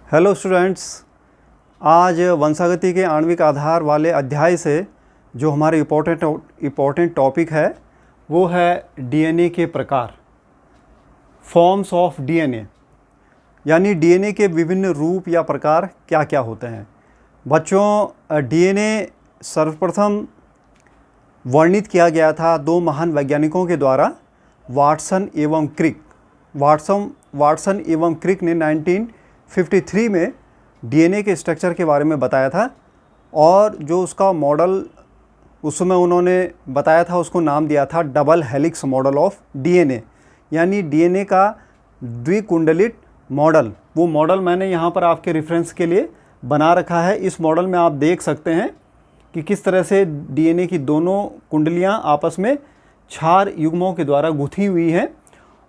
Hello students, आज वंशागति के आणविक आधार वाले अध्याय से जो हमारे इम्पोर्टेंट टॉपिक है वो है डीएनए के प्रकार, फॉर्म्स ऑफ डीएनए, यानी डीएनए के विभिन्न रूप या प्रकार क्या क्या होते हैं। बच्चों, डीएनए सर्वप्रथम वर्णित किया गया था दो महान वैज्ञानिकों के द्वारा, वाटसन एवं क्रिक। वाटसन एवं क्रिक ने 1953 में डीएनए के स्ट्रक्चर के बारे में बताया था, और जो उसका मॉडल उस समय उन्होंने बताया था उसको नाम दिया था double helix model of DNA, यानी डीएनए का द्विकुंडलित मॉडल। वो मॉडल मैंने यहाँ पर आपके रेफरेंस के लिए बना रखा है। इस मॉडल में आप देख सकते हैं कि किस तरह से डीएनए की दोनों कुंडलियाँ आपस में क्षार युग्मों के द्वारा गुथी हुई हैं,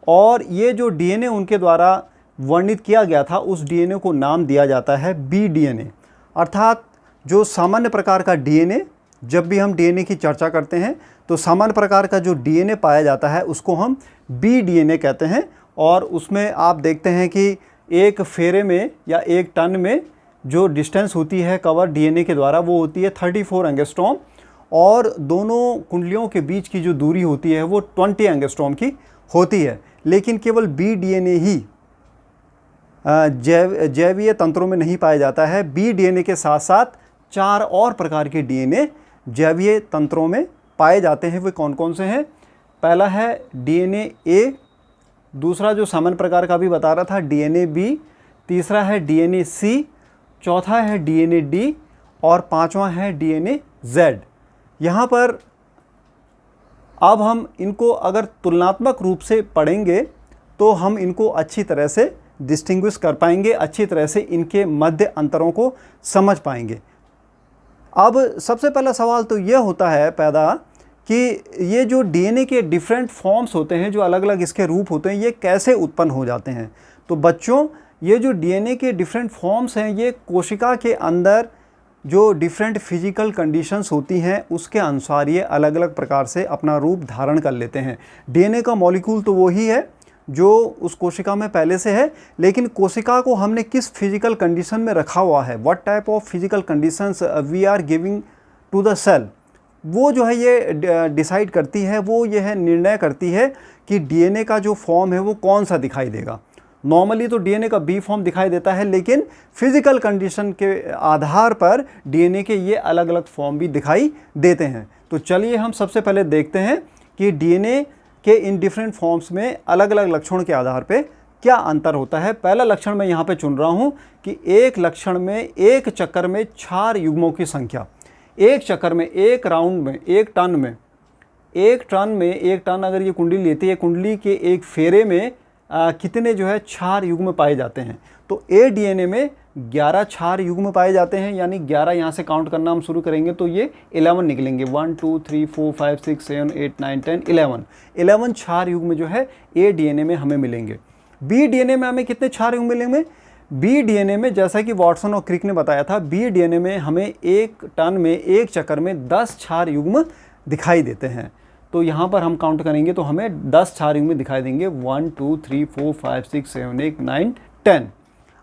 और ये जो डीएनए उनके द्वारा वर्णित किया गया था उस डीएनए को नाम दिया जाता है बी डीएनए। अर्थात जो सामान्य प्रकार का डीएनए, जब भी हम डीएनए की चर्चा करते हैं तो सामान्य प्रकार का जो डीएनए पाया जाता है उसको हम बी डीएनए कहते हैं। और उसमें आप देखते हैं कि एक फेरे में या एक टन में जो डिस्टेंस होती है कवर डीएनए के द्वारा वो होती है 34 एंगस्ट्रॉम, और दोनों कुंडलियों के बीच की जो दूरी होती है वो 20 एंगस्ट्रॉम की होती है। लेकिन केवल बी डीएनए ही जैवीय तंत्रों में नहीं पाया जाता है। बी डीएनए के साथ साथ 4 और प्रकार के डीएनए जैवीय तंत्रों में पाए जाते हैं। वे कौन कौन से हैं? पहला है डीएनए ए, दूसरा जो सामान्य प्रकार का भी बता रहा था डीएनए बी, तीसरा है डीएनए सी, चौथा है डीएनए डी, और पांचवा है डीएनए जेड। यहाँ पर अब हम इनको अगर तुलनात्मक रूप से पढ़ेंगे तो हम इनको अच्छी तरह से डिस्टिंग्विश कर पाएंगे, अच्छी तरह से इनके मध्य अंतरों को समझ पाएंगे। अब सबसे पहला सवाल तो ये होता है पैदा कि ये जो डीएनए के डिफरेंट फॉर्म्स होते हैं, जो अलग अलग इसके रूप होते हैं, ये कैसे उत्पन्न हो जाते हैं। तो बच्चों, ये जो डीएनए के डिफरेंट फॉर्म्स हैं ये कोशिका के अंदर जो डिफरेंट फिजिकल कंडीशंस होती हैं उसके अनुसार ये अलग अलग प्रकार से अपना रूप धारण कर लेते हैं। डीएनए का मॉलिक्यूल तो वही है जो उस कोशिका में पहले से है, लेकिन कोशिका को हमने किस फिजिकल कंडीशन में रखा हुआ है, what type of physical conditions we are giving to the cell, वो जो है ये डिसाइड करती है, वो ये है निर्णय करती है कि डीएनए का जो फॉर्म है वो कौन सा दिखाई देगा। नॉर्मली तो डीएनए का बी फॉर्म दिखाई देता है, लेकिन फिजिकल कंडीशन के आधार पर डीएनए के ये अलग अलग फॉर्म भी दिखाई देते हैं। तो चलिए हम सबसे पहले देखते हैं कि डीएनए के इन डिफरेंट फॉर्म्स में अलग अलग लक्षणों के आधार पे क्या अंतर होता है। पहला लक्षण मैं यहाँ पे चुन रहा हूँ कि एक लक्षण में एक चक्कर में क्षार युग्मों की संख्या, एक चक्कर में, एक राउंड में, एक टन अगर ये कुंडली लेती है, कुंडली के एक फेरे में कितने जो है क्षार युग्म पाए जाते हैं। तो ए डीएनए में 11 क्षार युग्म पाए जाते हैं, यानी 11 यहाँ से काउंट करना हम शुरू करेंगे तो ये 11 निकलेंगे। 1 2 3 4 5 6 7 8 9 10 11 क्षार युग्म जो है ए डीएनए में हमें मिलेंगे। बी डीएनए में हमें कितने क्षार युग्म मिलेंगे? बी डीएनए में, जैसा कि वाटसन और क्रिक ने बताया था, बी डीएनए में हमें एक टन में एक चक्कर में 10 क्षार युग्म दिखाई देते हैं। तो यहाँ पर हम काउंट करेंगे तो हमें 10 क्षार युग्म दिखाई देंगे। 1 2 3 4 5 6 7 8 9 10।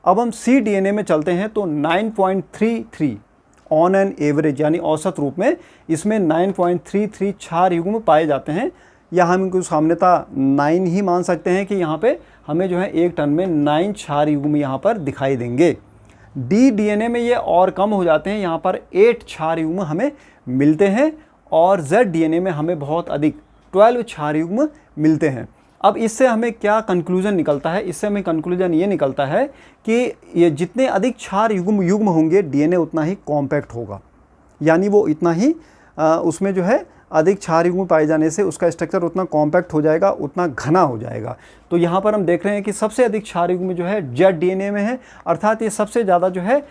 अब हम सी डीएनए में चलते हैं तो 9.33 ऑन एन एवरेज, यानी औसत रूप में इसमें 9.33 क्षार युग्म पाए जाते हैं, या हम इनको सामान्यता 9 ही मान सकते हैं कि यहाँ पे हमें जो है एक टन में 9 क्षार युग्म यहाँ पर दिखाई देंगे। डी डीएनए में ये और कम हो जाते हैं, यहाँ पर 8 क्षार युग्म हमें मिलते हैं, और जेड डीएनए में हमें बहुत अधिक 12 क्षार युग्म मिलते हैं। अब इससे हमें क्या कंक्लूजन निकलता है? इससे हमें कंक्लूजन ये निकलता है कि ये जितने अधिक क्षार युग्म होंगे डीएनए उतना ही कॉम्पैक्ट होगा, यानी वो इतना ही उसमें जो है अधिक क्षार युग्म पाए जाने से उसका स्ट्रक्चर उतना कॉम्पैक्ट हो जाएगा, उतना घना हो जाएगा। तो यहाँ पर हम देख रहे हैं कि सबसे अधिक क्षार युग्म जो है जेड डीएनए में है, अर्थात ये सबसे ज़्यादा जो है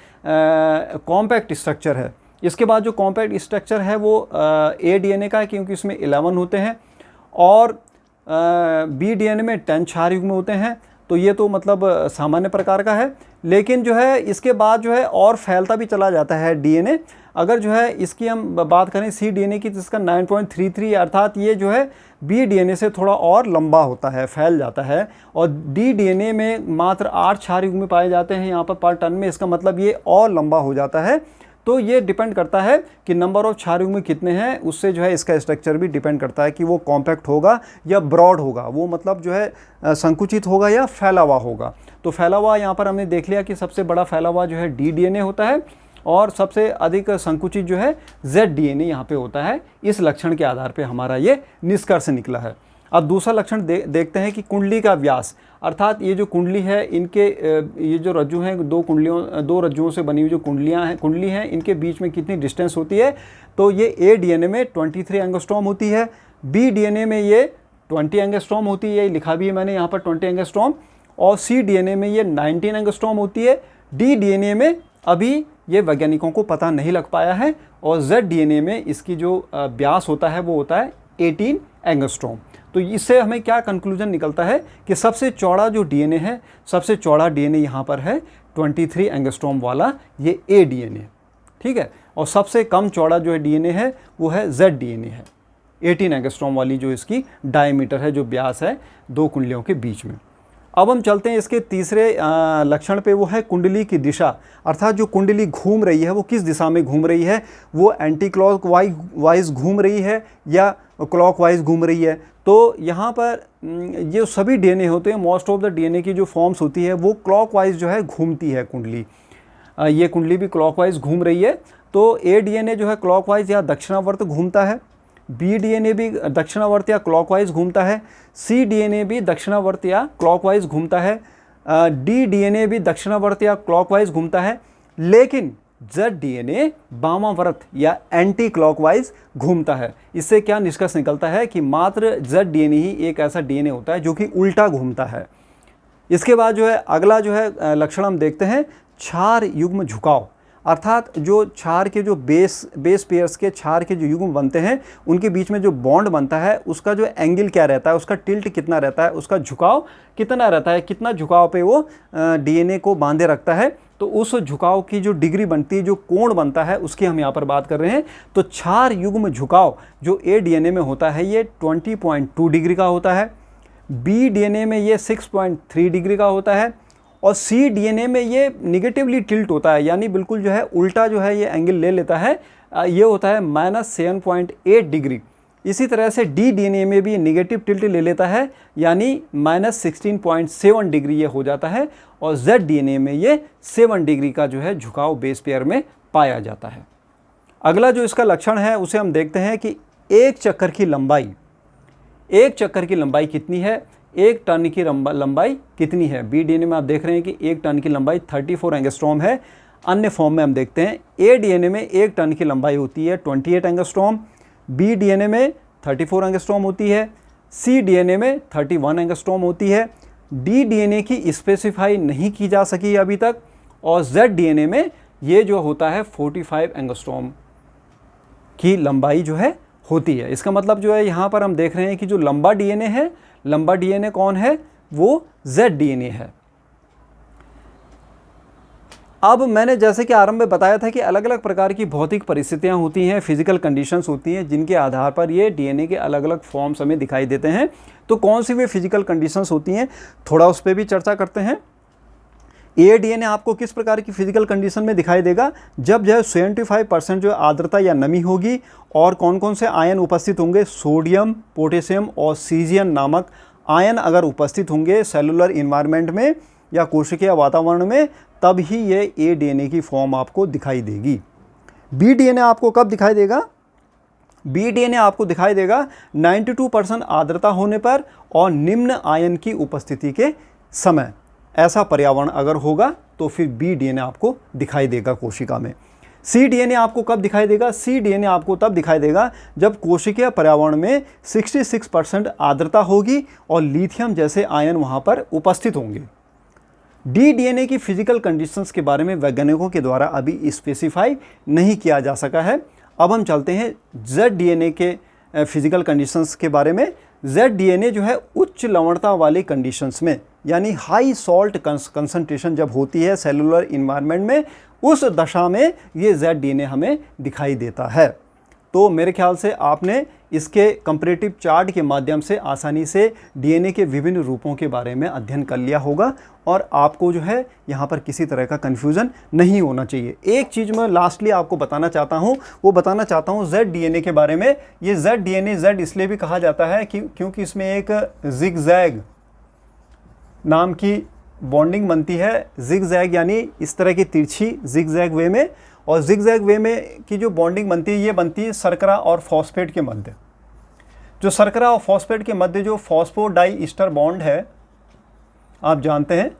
कॉम्पैक्ट स्ट्रक्चर है। इसके बाद जो कॉम्पैक्ट स्ट्रक्चर है वो ए डीएनए का है, क्योंकि इसमें 11 होते हैं, और बी डीएनए में 10 क्षार युग्म होते हैं। तो ये तो मतलब सामान्य प्रकार का है, लेकिन जो है इसके बाद जो है और फैलता भी चला जाता है डीएनए। अगर जो है इसकी हम बात करें सी डीएनए की, जिसका 9.33, अर्थात ये जो है बी डीएनए से थोड़ा और लंबा होता है, फैल जाता है, और डी डीएनए में मात्र 8 क्षार युग्म पाए जाते हैं यहाँ पर टन में। इसका मतलब ये और लंबा हो जाता है। तो ये डिपेंड करता है कि नंबर ऑफ क्षार युग्म कितने हैं, उससे जो है इसका स्ट्रक्चर भी डिपेंड करता है कि वो कॉम्पैक्ट होगा या ब्रॉड होगा, वो मतलब जो है संकुचित होगा या फैला हुआ होगा। तो फैला हुआ यहाँ पर हमने देख लिया कि सबसे बड़ा फैला हुआ जो है डी डीएनए होता है, और सबसे अधिक संकुचित जो है जेड डीएनए यहाँ पे होता है। इस लक्षण के आधार पे हमारा ये निष्कर्ष निकला है। अब दूसरा लक्षण देखते हैं कि कुंडली का व्यास, अर्थात ये जो कुंडली है, इनके ये जो रज्जु हैं, दो रज्जुओं से बनी हुई जो कुंडली हैं, इनके बीच में कितनी डिस्टेंस होती है। तो ये ए डीएनए में 23 एंगस्ट्रॉम होती है, बी डीएनए में ये 20 एंगस्ट्रॉम होती है, लिखा भी है मैंने यहाँ पर 20 एंगस्ट्रॉम, और सी डीएनए में ये 19 एंगस्ट्रॉम होती है। डी डीएनए में अभी ये वैज्ञानिकों को पता नहीं लग पाया है, और जेड डीएनए में इसकी जो व्यास होता है वो होता है 18 एंगस्ट्रॉम। तो इससे हमें क्या कंक्लूजन निकलता है कि सबसे चौड़ा जो डीएनए है, सबसे चौड़ा डीएनए यहाँ पर है 23 एंगस्ट्रॉम वाला, ये ए डीएनए, ठीक है। और सबसे कम चौड़ा जो है डीएनए है वो है जेड डीएनए है, 18 एंगस्ट्रॉम वाली जो इसकी डायमीटर है, जो व्यास है दो कुंडलियों के बीच में। अब हम चलते हैं इसके तीसरे लक्षण पे, वो है कुंडली की दिशा, अर्थात जो कुंडली घूम रही है वो किस दिशा में घूम रही है, वो एंटी क्लॉक वाइज घूम रही है या क्लॉक वाइज घूम रही है। तो यहाँ पर ये सभी डीएनए होते हैं, मोस्ट ऑफ द डीएनए की जो फॉर्म्स होती है वो क्लॉक वाइज जो है घूमती है कुंडली। ये कुंडली भी क्लॉक वाइज घूम रही है। तो ए डीएनए जो है क्लॉक वाइज या दक्षिणावर्त घूमता है, बी डीएनए भी दक्षिणावर्त या क्लॉकवाइज घूमता है, सी डीएनए भी दक्षिणावर्त या क्लॉकवाइज घूमता है, डी डीएनए भी दक्षिणावर्त या क्लॉकवाइज घूमता है, लेकिन जेड डीएनए वामावर्त या एंटी क्लॉकवाइज घूमता है। इससे क्या निष्कर्ष निकलता है कि मात्र जेड डीएनए ही एक ऐसा डीएनए होता है जो कि उल्टा घूमता है। इसके बाद जो है अगला जो है लक्षण हम देखते हैं, क्षार युग्म झुकाव, अर्थात जो क्षार के जो बेस पेयर्स के क्षार के जो युग्म बनते हैं उनके बीच में जो बॉन्ड बनता है उसका जो एंगल क्या रहता है, उसका टिल्ट कितना रहता है, उसका झुकाव कितना रहता है, कितना झुकाव पे वो डीएनए को बांधे रखता है। तो उस झुकाव की जो डिग्री बनती है, जो कोण बनता है, उसकी हम यहाँ पर बात कर रहे हैं। तो क्षार युग्म झुकाव जो ए डीएनए में होता है ये 20.2 डिग्री का होता है, बी डीएनए में ये 6.3 डिग्री का होता है, और सी डीएनए में ये निगेटिवली टिल्ट होता है, यानी बिल्कुल जो है उल्टा जो है ये एंगल ले लेता है, ये होता है -7.8 डिग्री। इसी तरह से डी डीएनए में भी निगेटिव टिल्ट ले लेता है, यानी -16.7 डिग्री ये हो जाता है, और जेड डीएनए में ये 7 डिग्री का जो है झुकाव बेस पेयर में पाया जाता है। अगला जो इसका लक्षण है उसे हम देखते हैं कि एक चक्कर की लंबाई कितनी है, एक टन की लंबाई कितनी है। बी डीएनए में आप देख रहे हैं कि एक टन की लंबाई 34 एंगस्ट्रॉम है। अन्य फॉर्म में हम देखते हैं, ए डीएनए में एक टन की लंबाई होती है 28 एंगस्ट्रॉम, बी डीएनए में 34 एंगस्ट्रॉम होती है, सी डीएनए में 31 एंगस्ट्रॉम होती है, डी डीएनए की स्पेसिफाई नहीं की जा सकी अभी तक, और जेड डीएनए में ये जो होता है 45 एंगस्ट्रॉम की लंबाई जो है होती है। इसका मतलब जो है यहाँ पर हम देख रहे हैं कि जो लंबा डीएनए है, लंबा डीएनए कौन है, वो जेड डीएनए है। अब मैंने जैसे कि आरंभ में बताया था कि अलग अलग प्रकार की भौतिक परिस्थितियां होती हैं, फिजिकल कंडीशंस होती हैं, जिनके आधार पर ये डीएनए के अलग अलग फॉर्म्स हमें दिखाई देते हैं। तो कौन सी वे फिजिकल कंडीशंस होती हैं, थोड़ा उस पर भी चर्चा करते हैं। ए डीएनए आपको किस प्रकार की फिजिकल कंडीशन में दिखाई देगा, जब जो है 75% जो आर्द्रता या नमी होगी, और कौन कौन से आयन उपस्थित होंगे, सोडियम, पोटेशियम और सीजियम नामक आयन अगर उपस्थित होंगे सेलुलर इन्वायरमेंट में या कोशिकीय वातावरण में, तब ही ये ए डीएनए की फॉर्म आपको दिखाई देगी। बी डीएनए आपको कब दिखाई देगा, बी डीएनए आपको दिखाई देगा 92% आर्द्रता होने पर और निम्न आयन की उपस्थिति के समय। ऐसा पर्यावरण अगर होगा तो फिर बी डीएनए आपको दिखाई देगा कोशिका में। सी डीएनए आपको कब दिखाई देगा, सी डीएनए आपको तब दिखाई देगा जब कोशिकीय पर्यावरण में 66% आर्द्रता होगी और लिथियम जैसे आयन वहाँ पर उपस्थित होंगे। डी डीएनए की फिजिकल कंडीशंस के बारे में वैज्ञानिकों के द्वारा अभी स्पेसिफाई नहीं किया जा सका है। अब हम चलते हैं जेड डीएनए के फिजिकल कंडीशंस के बारे में। जेड डीएनए जो है उच्च लवणता वाले कंडीशंस में, यानी हाई सॉल्ट कंसंट्रेशन जब होती है सेलुलर इन्वायरमेंट में, उस दशा में ये जेड डीएनए हमें दिखाई देता है। तो मेरे ख्याल से आपने इसके कंपैरेटिव चार्ट के माध्यम से आसानी से डीएनए के विभिन्न रूपों के बारे में अध्ययन कर लिया होगा और आपको जो है यहाँ पर किसी तरह का कन्फ्यूज़न नहीं होना चाहिए। एक चीज़ मैं लास्टली आपको बताना चाहता हूँ, वो बताना चाहता हूँ जेड डीएनए के बारे में। ये जेड डीएनए जेड इसलिए भी कहा जाता है क्योंकि इसमें एक जिगजैग नाम की बॉन्डिंग बनती है। जिगजैग यानी इस तरह की तिरछी जिगजैग वे में, और जिगजैग वे में की जो बॉन्डिंग बनती है ये बनती है शर्करा और फॉस्फेट के मध्य। जो शर्करा और फॉस्फेट के मध्य जो फॉस्फोडाइईस्टर बॉन्ड है, आप जानते हैं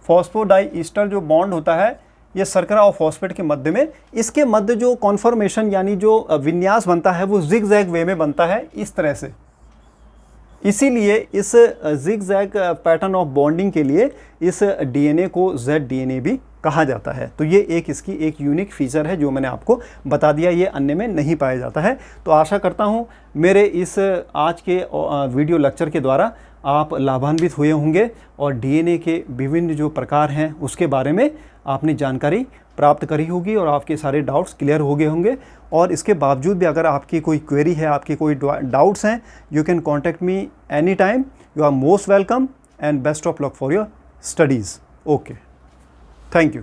फॉस्फोडाइईस्टर जो बॉन्ड होता है ये शर्करा और फॉस्फेट के मध्य में, इसके मध्य जो कॉन्फॉर्मेशन यानी जो विन्यास बनता है वो जिगजैग वे में बनता है इस तरह से। इसीलिए इस जिगजैग पैटर्न ऑफ बॉन्डिंग के लिए इस डीएनए को जेड डीएनए भी कहा जाता है। तो ये इसकी एक यूनिक फीचर है जो मैंने आपको बता दिया, ये अन्य में नहीं पाया जाता है। तो आशा करता हूँ मेरे इस आज के वीडियो लेक्चर के द्वारा आप लाभान्वित हुए होंगे और डीएनए के विभिन्न जो प्रकार हैं उसके बारे में आपने जानकारी प्राप्त करी होगी और आपके सारे डाउट्स क्लियर हो गए होंगे। और इसके बावजूद भी अगर आपकी कोई क्वेरी है, आपके कोई डाउट्स हैं, you can contact me any time. You are most welcome and best of luck for your studies. Okay, thank you.